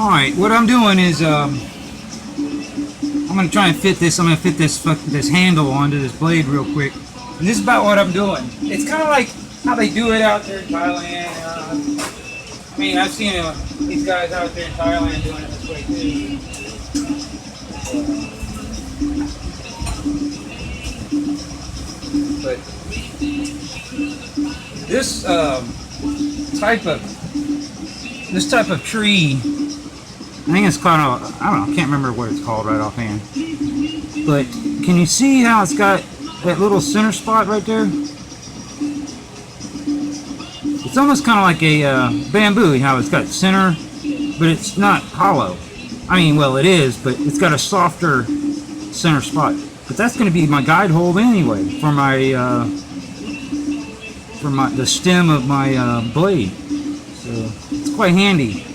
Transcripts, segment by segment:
Alright, what I'm doing is I'm going to try and fit this. I'm going to fit this handle onto this blade real quick. And this is about what I'm doing. It's kind of like how they do it out there in Thailand. I mean, I've seen these guys out there in Thailand doing it this way too. But this type of tree, I think it's kind of, I don't know, I can't remember what it's called right offhand. But can you see how it's got that little center spot right there? It's almost kind of like a bamboo, how it's got center, but it's not hollow. I mean, well, it is, but it's got a softer center spot. But that's going to be my guide hole anyway for the stem of my blade. So it's quite handy,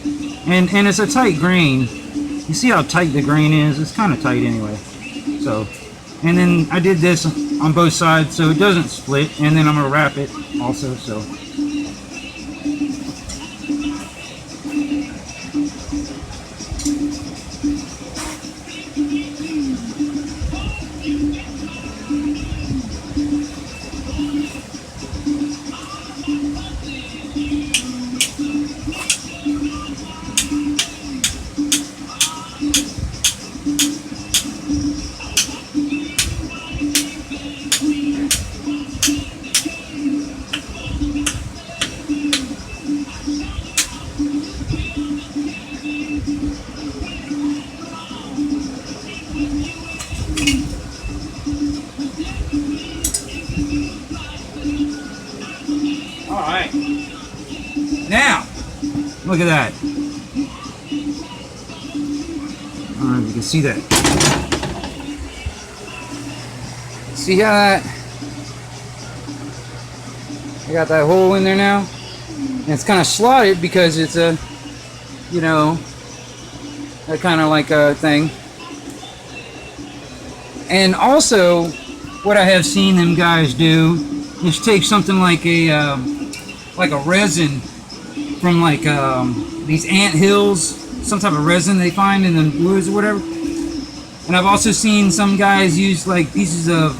and it's a tight grain. You see how tight the grain is? It's kind of tight anyway. So, and then I did this on both sides so it doesn't split, and then I'm gonna wrap it also. So. Alright, now, look at that. Alright, you can see that. See how that, I got that hole in there now? And it's kind of slotted because it's a, you know, that kind of like a thing. And also, what I have seen them guys do is take something like a resin from like these ant hills, some type of resin they find in the woods or whatever. And I've also seen some guys use like pieces of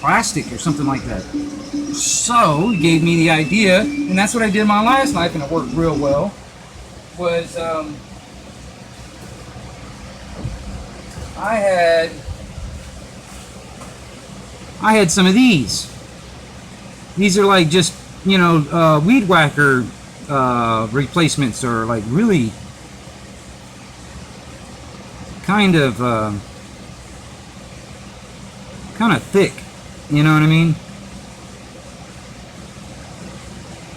plastic or something like that. So he gave me the idea, and that's what I did in my last knife, and it worked real well. Was I had some of these. These are like just, you know, weed whacker replacements, or like really kind of thick, you know what I mean?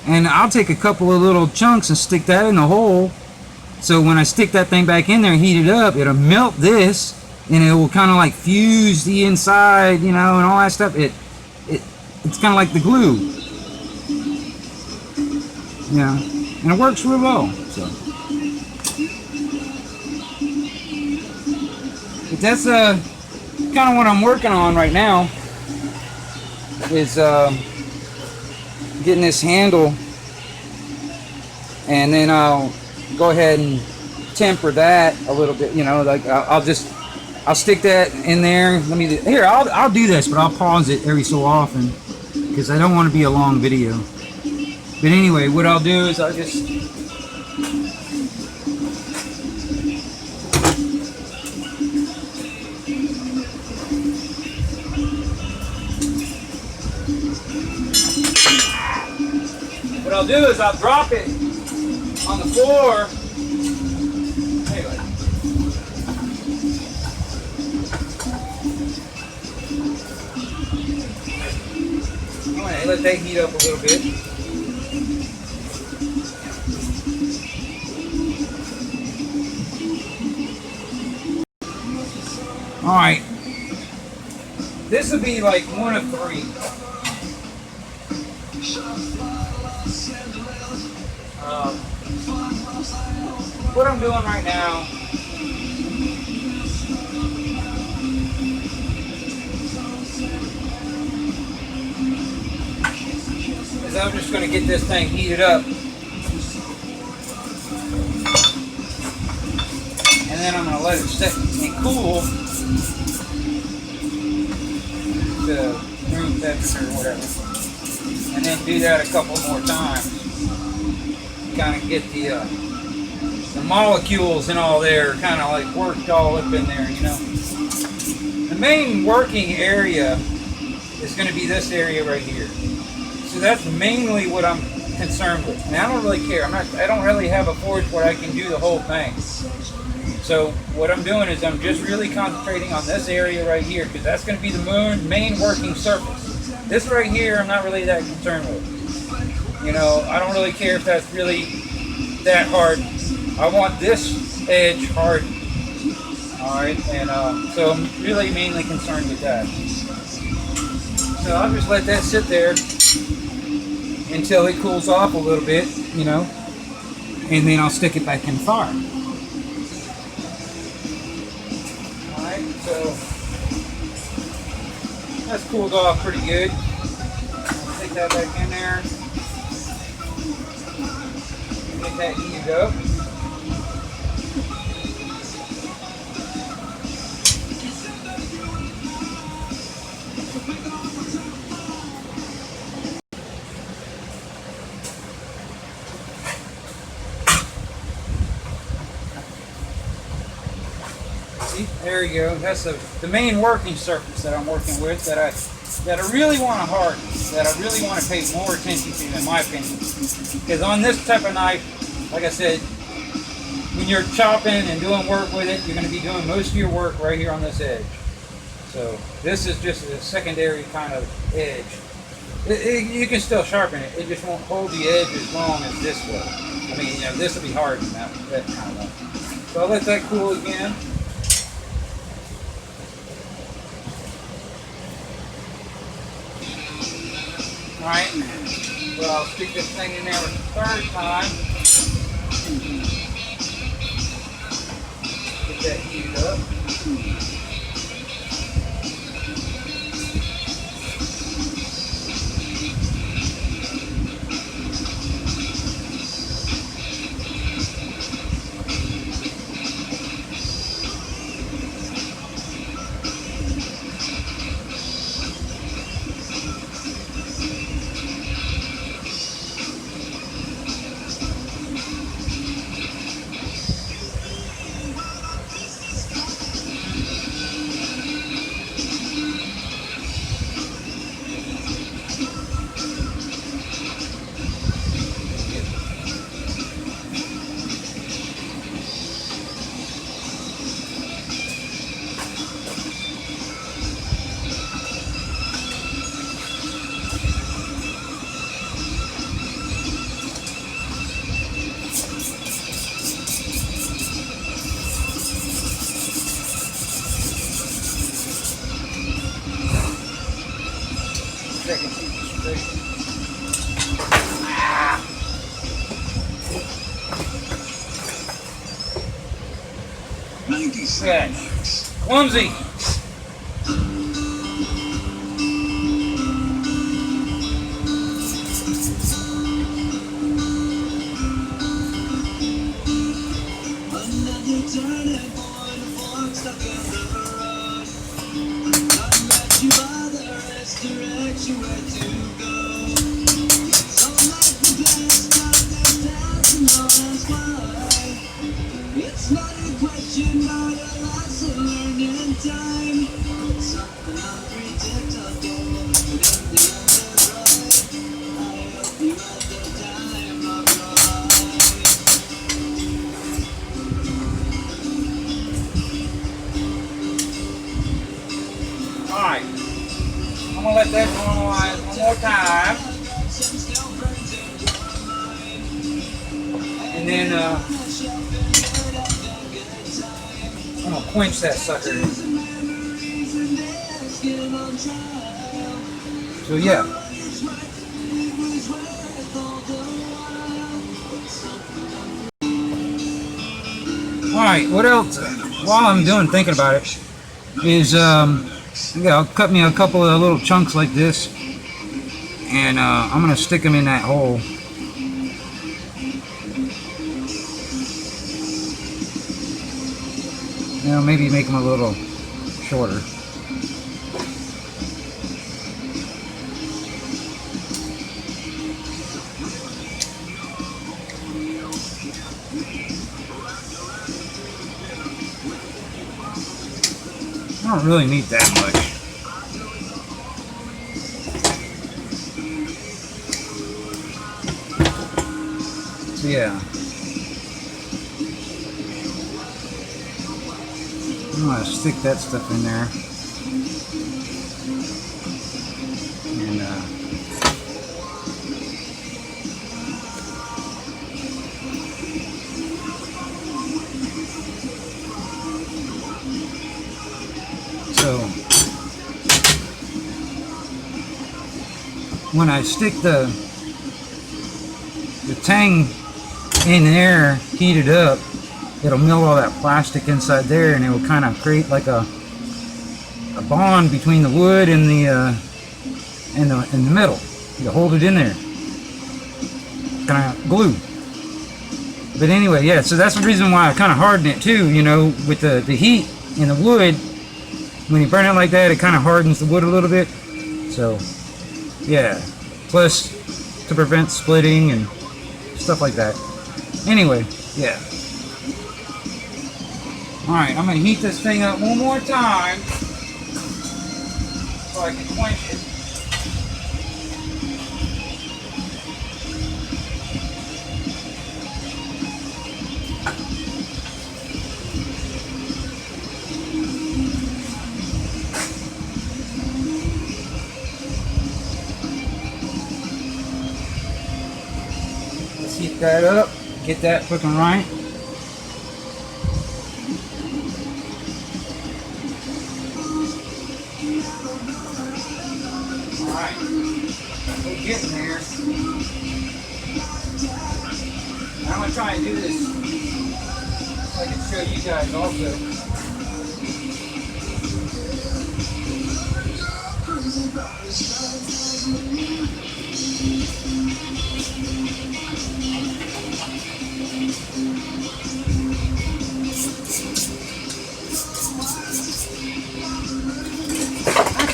And I'll take a couple of little chunks and stick that in the hole, so when I stick that thing back in there and heat it up, it'll melt this, and it will kind of like fuse the inside, you know, and all that stuff. It's kind of like the glue, yeah, and it works real well. So, but that's kind of what I'm working on right now, is getting this handle, and then I'll go ahead and temper that a little bit. You know, like I'll stick that in there. I'll do this, but I'll pause it every so often because I don't want to be a long video. But anyway, what I'll do is I'll just I'll drop it on the floor. Anyway. Alright, let that heat up a little bit. Alright. This would be like one of three. What I'm doing right now is I'm just going to get this thing heated up. and then I'm going to let it sit and cool to room temperature or whatever, and then do that a couple more times. Kind of get the molecules and all there kind of like worked all up in there, you know. The main working area is going to be this area right here. So that's mainly what I'm concerned with. And I don't really care. I don't really have a forge where I can do the whole thing. So what I'm doing is I'm just really concentrating on this area right here, because that's going to be the main working surface. This right here, I'm not really that concerned with. You know, I don't really care if that's really that hard. I want this edge hard. Alright, and so I'm really mainly concerned with that. So I'll just let that sit there until it cools off a little bit, you know, and then I'll stick it back in the fire. Alright, so that's cooled off pretty good. I'll take that back in there. Get that eased up. There you go. That's the main working surface that I'm working with, that I really want to harden, that I really want to pay more attention to, in my opinion. Because on this type of knife, like I said, when you're chopping and doing work with it, you're going to be doing most of your work right here on this edge. So this is just a secondary kind of edge. You can still sharpen it. It just won't hold the edge as long as this will. I mean, you know, this will be hardened, that kind of thing. So I'll let that cool again. Alright, well, I'll stick this thing in there a third time. Get that heated up. Good. Clumsy. It's not a question, but a lots of learning time. Something unpredictable, but in the end it's right. I hope you had the time of your life. Alright, I'm going to let that normalize one more time. And then I'm going to quench that sucker. So yeah. Alright, what else, while I'm thinking about it, is I'll cut me a couple of little chunks like this, and I'm going to stick them in that hole. You know, maybe make them a little shorter. I don't really need that much. So yeah. I'm gonna stick that stuff in there. And so when I stick the tang in there, heated up, it'll melt all that plastic inside there, and it will kind of create like a bond between the wood and the metal. You hold it in there, kind of glue. But anyway, yeah. So that's the reason why I kind of harden it too. You know, with the heat in the wood, when you burn it like that, it kind of hardens the wood a little bit. So yeah. Plus to prevent splitting and stuff like that. Anyway, yeah. Alright, I'm going to heat this thing up one more time so I can quench it. Let's heat that up, get that cooking right. Alright, we're getting there. I'm going to try and do this so I can show you guys also.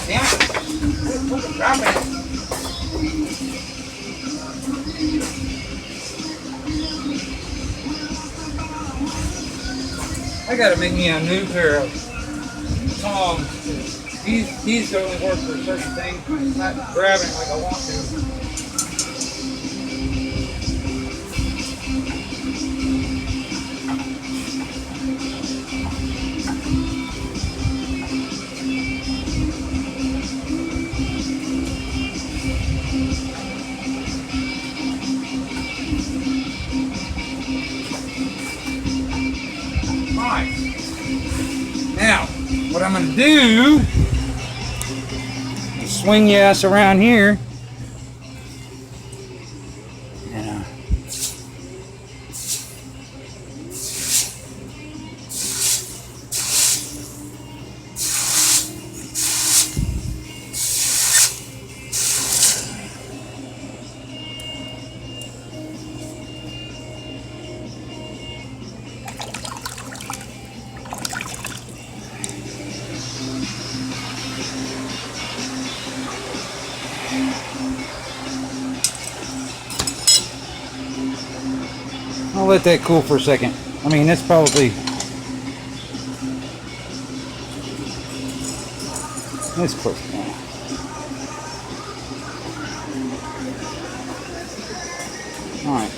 Damn it. Quit dropping it. I gotta make me a new pair of tongs. These only work for certain things. It's not grabbing it like I want to. Now, what I'm going to do is swing your ass around here. And, I'll let that cool for a second. I mean, that's probably... That's quick. Alright.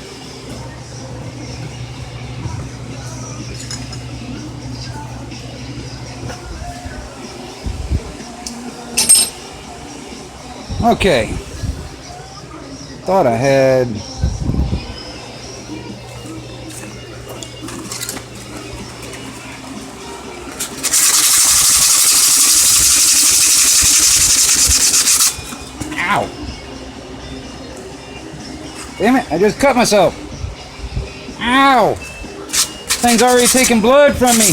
Okay. Thought I had... Ow! Damn it, I just cut myself. Ow! Thing's already taking blood from me.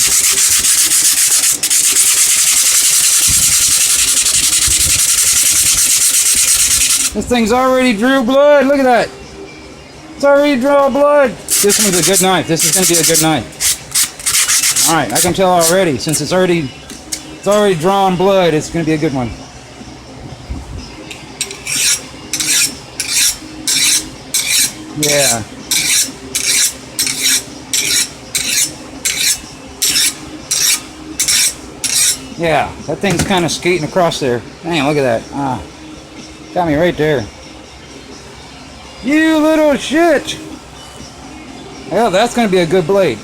This thing's already drew blood. Look at that. It's already drawn blood. This one's a good knife. This is going to be a good knife. All right, I can tell already, since it's already drawn blood, it's going to be a good one. Yeah. Yeah, that thing's kind of skating across there. Man, look at that. Ah, got me right there. You little shit! Well, that's going to be a good blade.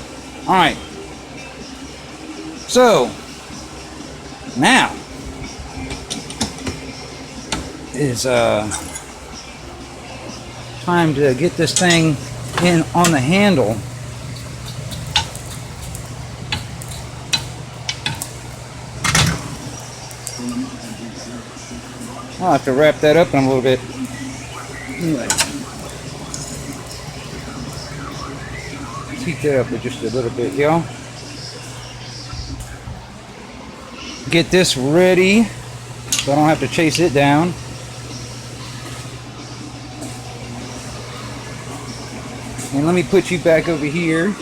All right. So, now is time to get this thing in on the handle. I'll have to wrap that up in a little bit. Anyway. Heat that up for just a little bit, y'all. Get this ready so I don't have to chase it down. And let me put you back over here.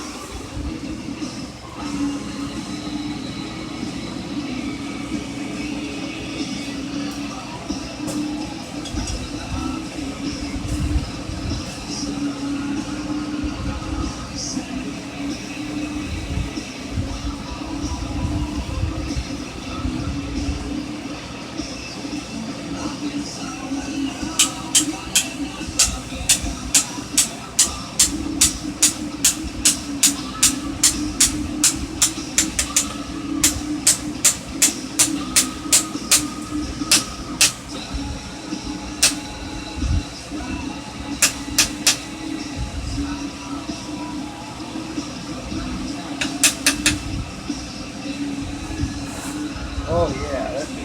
Oh yeah, that's good.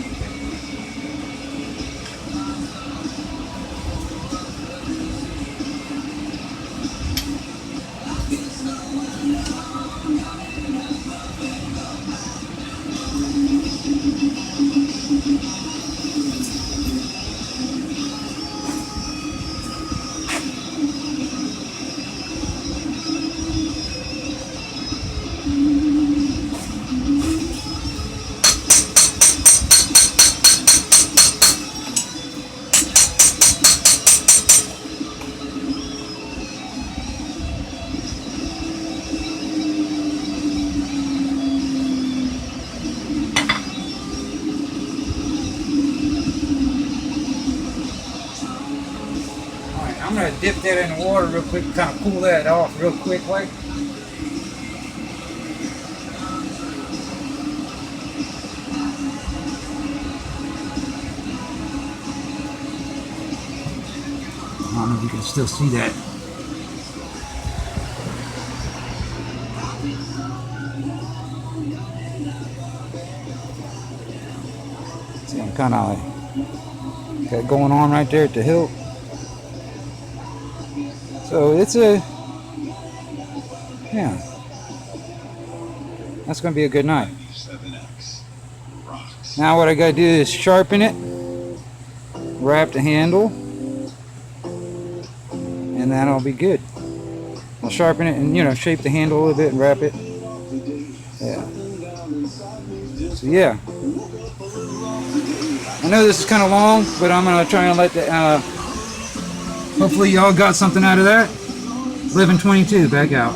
I'm gonna dip that in the water real quick, kind of cool that off real quick, like. I don't know if you can still see that. See, I'm kind of like got going on right there at the hilt. So it's yeah, that's going to be a good knife. Now what I got to do is sharpen it, wrap the handle, and that'll be good. I'll sharpen it and, you know, shape the handle a little bit and wrap it. Yeah. So yeah. I know this is kind of long, but I'm going to try and let the... hopefully y'all got something out of that. 11:22, back out.